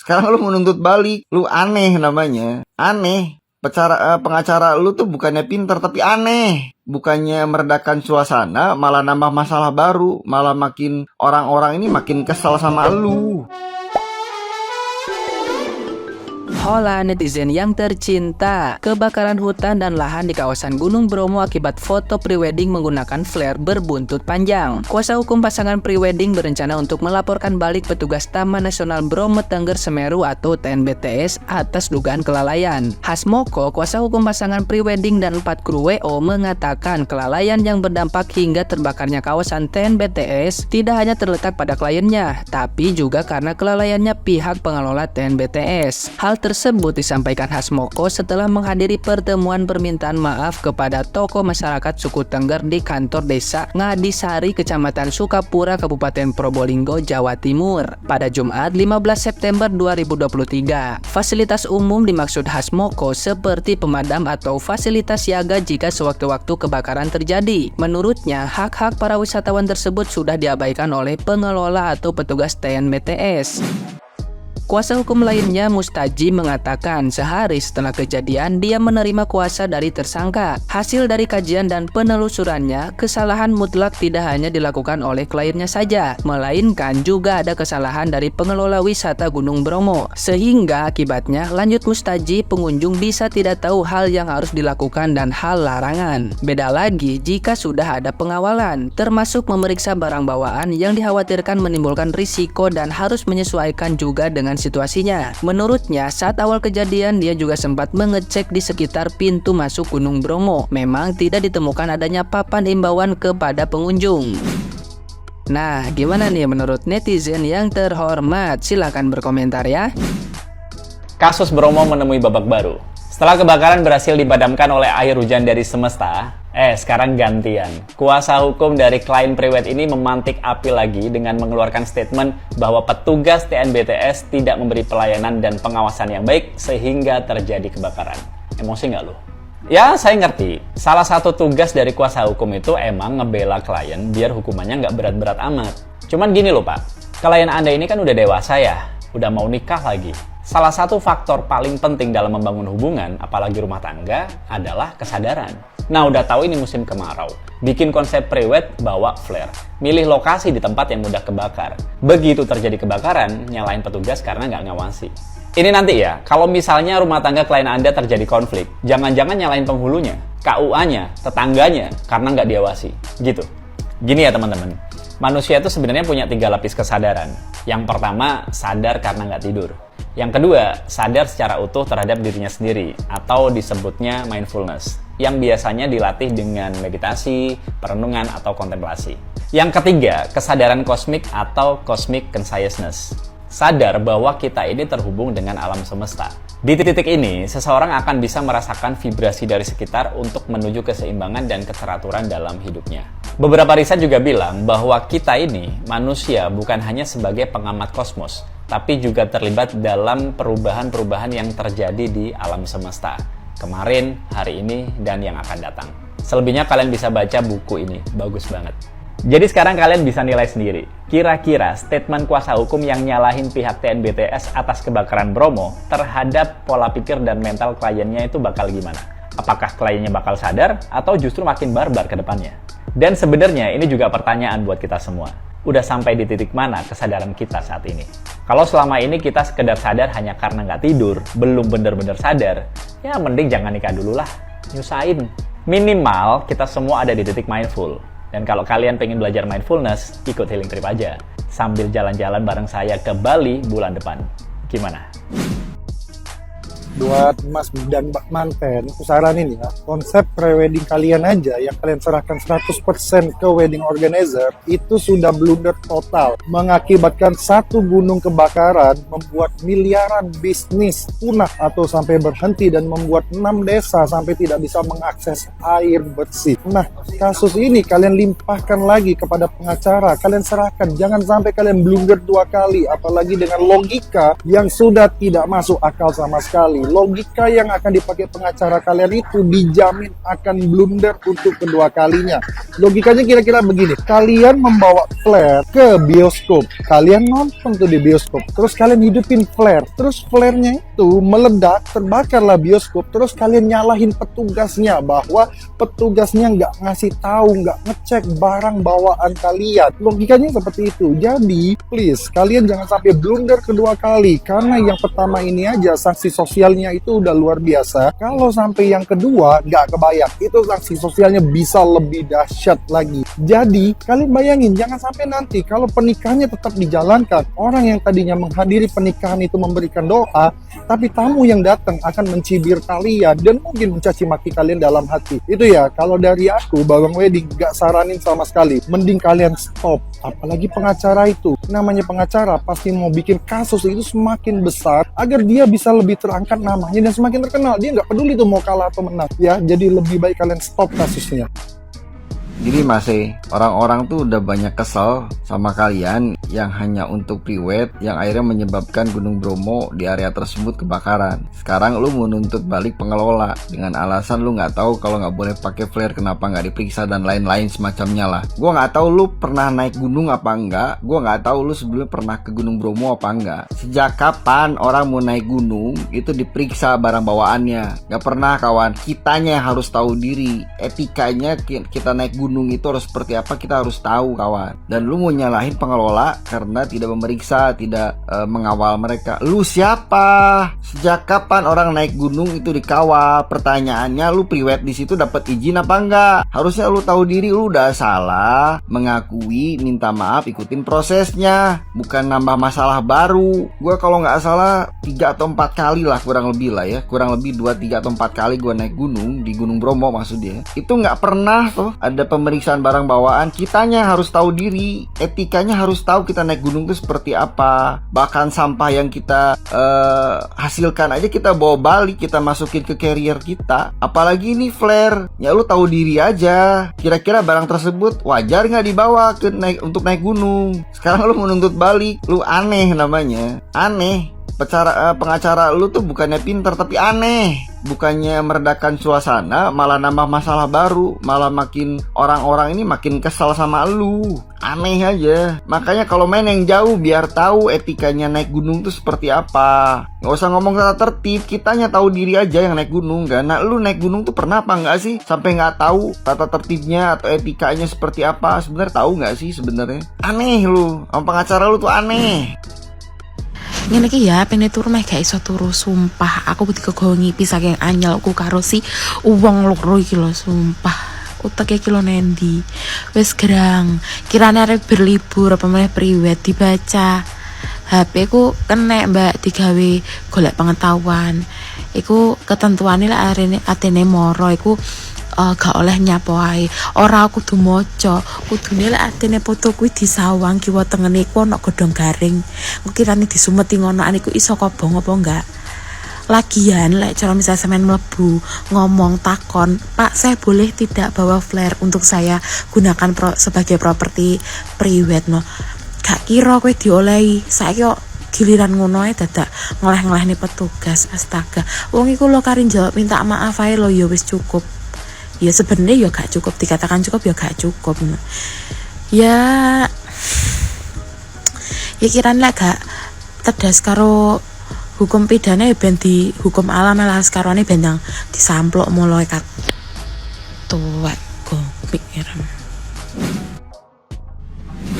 Sekarang lu menuntut balik. Lu aneh namanya. Aneh. Pengacara lu tuh bukannya pintar tapi aneh. Bukannya meredakan suasana, malah nambah masalah baru. Malah makin orang-orang ini makin kesel sama lu. Hola netizen yang tercinta, kebakaran hutan dan lahan di kawasan Gunung Bromo akibat foto prewedding menggunakan flare berbuntut panjang. Kuasa hukum pasangan prewedding berencana untuk melaporkan balik petugas Taman Nasional Bromo Tengger Semeru atau TNBTS atas dugaan kelalaian. Hasmoko, kuasa hukum pasangan prewedding dan 4 kru WO mengatakan kelalaian yang berdampak hingga terbakarnya kawasan TNBTS tidak hanya terletak pada kliennya, tapi juga karena kelalaiannya pihak pengelola TNBTS. Hal tersebut disampaikan Hasmoko setelah menghadiri pertemuan permintaan maaf kepada tokoh masyarakat suku Tengger di kantor desa Ngadisari, Kecamatan Sukapura, Kabupaten Probolinggo, Jawa Timur pada Jumat 15 September 2023. Fasilitas umum dimaksud Hasmoko seperti pemadam atau fasilitas siaga jika sewaktu-waktu kebakaran terjadi. Menurutnya, hak-hak para wisatawan tersebut sudah diabaikan oleh pengelola atau petugas TNBTS. Kuasa hukum lainnya, Mustaji, mengatakan sehari setelah kejadian dia menerima kuasa dari tersangka. Hasil dari kajian dan penelusurannya, kesalahan mutlak tidak hanya dilakukan oleh kliennya saja, melainkan juga ada kesalahan dari pengelola wisata Gunung Bromo. Sehingga akibatnya, lanjut Mustaji, pengunjung bisa tidak tahu hal yang harus dilakukan dan hal larangan. Beda lagi jika sudah ada pengawalan, termasuk memeriksa barang bawaan yang dikhawatirkan menimbulkan risiko dan harus menyesuaikan juga dengan situasinya. Menurutnya, saat awal kejadian dia juga sempat mengecek di sekitar pintu masuk Gunung Bromo. Memang tidak ditemukan adanya papan imbauan kepada pengunjung. Nah, gimana nih menurut netizen yang terhormat? Silahkan berkomentar ya. Kasus Bromo menemui babak baru. Setelah kebakaran berhasil dipadamkan oleh air hujan dari semesta, sekarang gantian. Kuasa hukum dari klien prewed ini memantik api lagi dengan mengeluarkan statement bahwa petugas TNBTS tidak memberi pelayanan dan pengawasan yang baik sehingga terjadi kebakaran. Emosi nggak lo? Ya, saya ngerti. Salah satu tugas dari kuasa hukum itu emang ngebela klien biar hukumannya nggak berat-berat amat. Cuman gini loh Pak, klien Anda ini kan udah dewasa ya, udah mau nikah lagi. Salah satu faktor paling penting dalam membangun hubungan, apalagi rumah tangga, adalah kesadaran. Nah, udah tahu ini musim kemarau. Bikin konsep prewed bawa flare. Milih lokasi di tempat yang mudah kebakar. Begitu terjadi kebakaran, nyalain petugas karena nggak ngawasi. Ini nanti ya, kalau misalnya rumah tangga klien Anda terjadi konflik, jangan-jangan nyalain penghulunya, KUA-nya, tetangganya, karena nggak diawasi. Gitu. Gini ya teman-teman, manusia itu sebenarnya punya 3 lapis kesadaran. Yang pertama, sadar karena nggak tidur. Yang kedua, sadar secara utuh terhadap dirinya sendiri, atau disebutnya mindfulness, yang biasanya dilatih dengan meditasi, perenungan, atau kontemplasi. Yang ketiga, kesadaran kosmik atau cosmic consciousness. Sadar bahwa kita ini terhubung dengan alam semesta. Di titik ini, seseorang akan bisa merasakan vibrasi dari sekitar untuk menuju keseimbangan dan keteraturan dalam hidupnya. Beberapa riset juga bilang bahwa kita ini, manusia, bukan hanya sebagai pengamat kosmos, tapi juga terlibat dalam perubahan-perubahan yang terjadi di alam semesta. Kemarin, hari ini, dan yang akan datang. Selebihnya kalian bisa baca buku ini, bagus banget. Jadi sekarang kalian bisa nilai sendiri. Kira-kira statement kuasa hukum yang nyalahin pihak TNBTS atas kebakaran Bromo terhadap pola pikir dan mental kliennya itu bakal gimana? Apakah kliennya bakal sadar atau justru makin barbar ke depannya? Dan sebenarnya ini juga pertanyaan buat kita semua. Udah sampai di titik mana kesadaran kita saat ini? Kalau selama ini kita sekedar sadar hanya karena nggak tidur, belum bener-bener sadar, ya mending jangan nikah dulu lah, nyusahin. Minimal kita semua ada di titik mindful. Dan kalau kalian pengen belajar mindfulness, ikut healing trip aja. Sambil jalan-jalan bareng saya ke Bali bulan depan. Gimana? Buat Mas dan Mbak Manten, aku saranin ya, konsep pre-wedding kalian aja yang kalian serahkan 100% ke wedding organizer itu sudah blunder total, mengakibatkan satu gunung kebakaran, membuat miliaran bisnis punah atau sampai berhenti dan membuat 6 desa sampai tidak bisa mengakses air bersih. Nah, kasus ini kalian limpahkan lagi kepada pengacara, kalian serahkan, jangan sampai kalian blunder 2 kali, apalagi dengan logika yang sudah tidak masuk akal sama sekali. logika yang akan dipakai pengacara kalian itu dijamin akan blunder untuk kedua kalinya. Logikanya kira-kira begini, kalian membawa flare ke bioskop, kalian nonton tuh di bioskop, terus kalian hidupin flare, terus flare-nya itu meledak, terbakarlah bioskop, terus kalian nyalahin petugasnya bahwa petugasnya nggak ngasih tahu, nggak ngecek barang bawaan kalian. Logikanya seperti itu. Jadi please, kalian jangan sampai blunder kedua kali, karena yang pertama ini aja sanksi sosialnya itu udah luar biasa. Kalau sampai yang kedua nggak kebayang, itu sanksi sosialnya bisa lebih dahsyat lagi. Jadi kalian bayangin, jangan sampai nanti kalau pernikahannya tetap dijalankan, orang yang tadinya menghadiri pernikahan itu memberikan doa, tapi tamu yang datang akan mencibir kalian dan mungkin mencaci maki kalian dalam hati. Itu ya, kalau dari aku, Bawang Wedding gak saranin sama sekali. Mending kalian stop. Apalagi pengacara itu. Namanya pengacara pasti mau bikin kasus itu semakin besar agar dia bisa lebih terangkat namanya dan semakin terkenal. Dia nggak peduli tuh mau kalah atau menang. Ya, jadi lebih baik kalian stop kasusnya. Jadi masih orang-orang tuh udah banyak kesel sama kalian yang hanya untuk priwet yang akhirnya menyebabkan Gunung Bromo di area tersebut kebakaran. Sekarang lu menuntut balik pengelola dengan alasan lu nggak tahu kalau nggak boleh pakai flare, kenapa nggak diperiksa dan lain-lain semacamnya lah. Gua nggak tahu lu pernah naik gunung apa enggak. Gua nggak tahu lu sebelumnya pernah ke Gunung Bromo apa enggak. Sejak kapan orang mau naik gunung itu diperiksa barang bawaannya? Nggak pernah kawan. Kitanya yang harus tahu diri. Etikanya kita naik gunung itu harus seperti apa, kita harus tahu kawan. Dan lu mau nyalahin pengelola karena tidak memeriksa, tidak mengawal mereka. Lu siapa? Sejak kapan orang naik gunung itu dikawal? Pertanyaannya, lu priwet di situ dapat izin apa enggak? Harusnya lu tahu diri, lu udah salah, mengakui, minta maaf, ikutin prosesnya, bukan nambah masalah baru. Gua kalau nggak salah 3 atau 4 kali lah, kurang lebih lah ya, kurang lebih 2, 3 atau 4 kali gua naik gunung di Gunung Bromo maksudnya. Itu nggak pernah tuh ada pemeriksaan barang bawaan. Kitanya harus tahu diri, etikanya harus tahu kita naik gunung itu seperti apa. Bahkan sampah yang kita hasilkan aja kita bawa balik, kita masukin ke carrier kita. Apalagi ini flare, ya lu tahu diri aja. Kira-kira barang tersebut wajar nggak dibawa untuk naik gunung? Sekarang lu menuntut balik, lu aneh namanya, aneh. Pengacara lu tuh bukannya pintar tapi aneh. Bukannya meredakan suasana, malah nambah masalah baru, malah makin orang-orang ini makin kesal sama lu. Aneh aja. Makanya kalau main yang jauh biar tahu etikanya naik gunung tuh seperti apa. Nggak usah ngomong tata tertib, kitanya tahu diri aja yang naik gunung kan. Nah, lu naik gunung tuh pernah apa nggak sih sampai nggak tahu tata tertibnya atau etikanya seperti apa? Sebenarnya tahu nggak sih sebenarnya? Aneh lu, sama pengacara lu tuh aneh. Ngene iki ya pene turu meh gak iso turu sumpah. Aku ketika ngipi saking anyelku karo si wong loro iki lho sumpah. Utek iki lho nendi. Wis gerang. Kirane arep berlibur apa meneh priwet dibaca. HP ku kenek Mbak digawe golek pengetahuan. Iku ketentuane lek atene moro iku gak oleh nyapo ae. Ora kudu maca, kudune lek atene foto kuwi disawang kiwa tengene iku ana godhong garing. Engko kirane disumeti ngono iku iso kobong apa enggak. Lagian lek cara misal sampean mlebu ngomong takon, "Pak, saya boleh tidak bawa flare untuk saya gunakan sebagai properti priwet no." Gak kira kowe diolehi. Saiki kok giliran ngono ae dadak ngoleh-ngolehne petugas. Astaga. Wong iku lho kari jawab minta maaf ae lho ya wis cukup. Ya sebenarnya ya gak cukup, dikatakan cukup ya gak cukup. Ya kiraan lah gak tedas karo hukum pidana ya ben di hukum alam lah sekarang ini ben yang disamplok mulai kat tuwek go pikiran.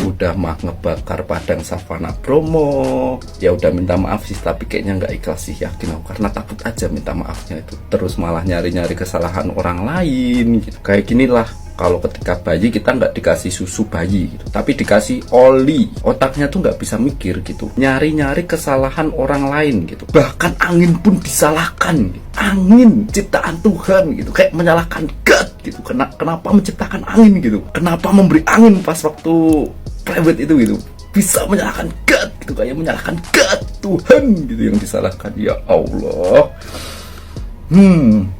Udah mah ngebakar padang savana Bromo, ya udah minta maaf sih, tapi kayaknya nggak ikhlas sih, yakin aku, karena takut aja minta maafnya itu terus malah nyari-nyari kesalahan orang lain gitu. Kayak gini lah, kalau ketika bayi kita nggak dikasih susu bayi gitu, tapi dikasih oli, otaknya tuh nggak bisa mikir gitu, nyari-nyari kesalahan orang lain gitu. Bahkan angin pun disalahkan gitu. Angin ciptaan Tuhan gitu, kayak menyalahkan God gitu. Kenapa menciptakan angin gitu, kenapa memberi angin pas waktu private itu gitu, bisa menyalahkan God gitu, kayak menyalahkan God, Tuhan gitu yang disalahkan. Ya Allah,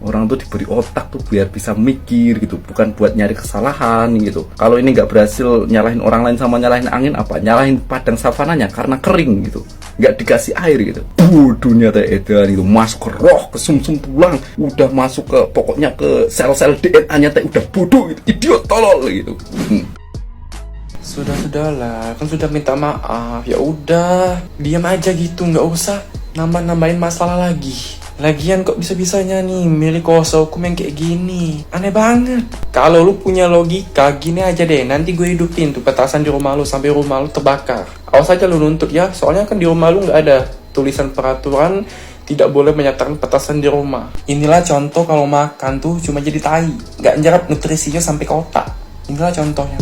Orang tuh diberi otak tuh biar bisa mikir gitu, bukan buat nyari kesalahan gitu. Kalau ini nggak berhasil nyalahin orang lain sama nyalahin angin, apa nyalahin padang savananya karena kering gitu, nggak dikasih air gitu. Dunia teh edan itu masuk ke roh, ke sumsum tulang, udah masuk ke pokoknya ke sel-sel DNA-nya teh udah bodoh gitu, idiot tolol gitu. Sudahlah, kan sudah minta maaf. Ya udah, diam aja gitu, nggak usah nambah-nambahin masalah lagi. Lagian kok bisa-bisanya nih milih kuasa hukum yang kayak gini? Aneh banget. Kalau lu punya logika, gini aja deh. Nanti gue hidupin tuh petasan di rumah lu sampai rumah lu terbakar. Awas aja lu nuntut ya. Soalnya kan di rumah lu nggak ada tulisan peraturan tidak boleh menyatakan petasan di rumah. Inilah contoh kalau makan tuh cuma jadi tai. Nggak nyerap nutrisinya sampai ke otak. Inilah contohnya.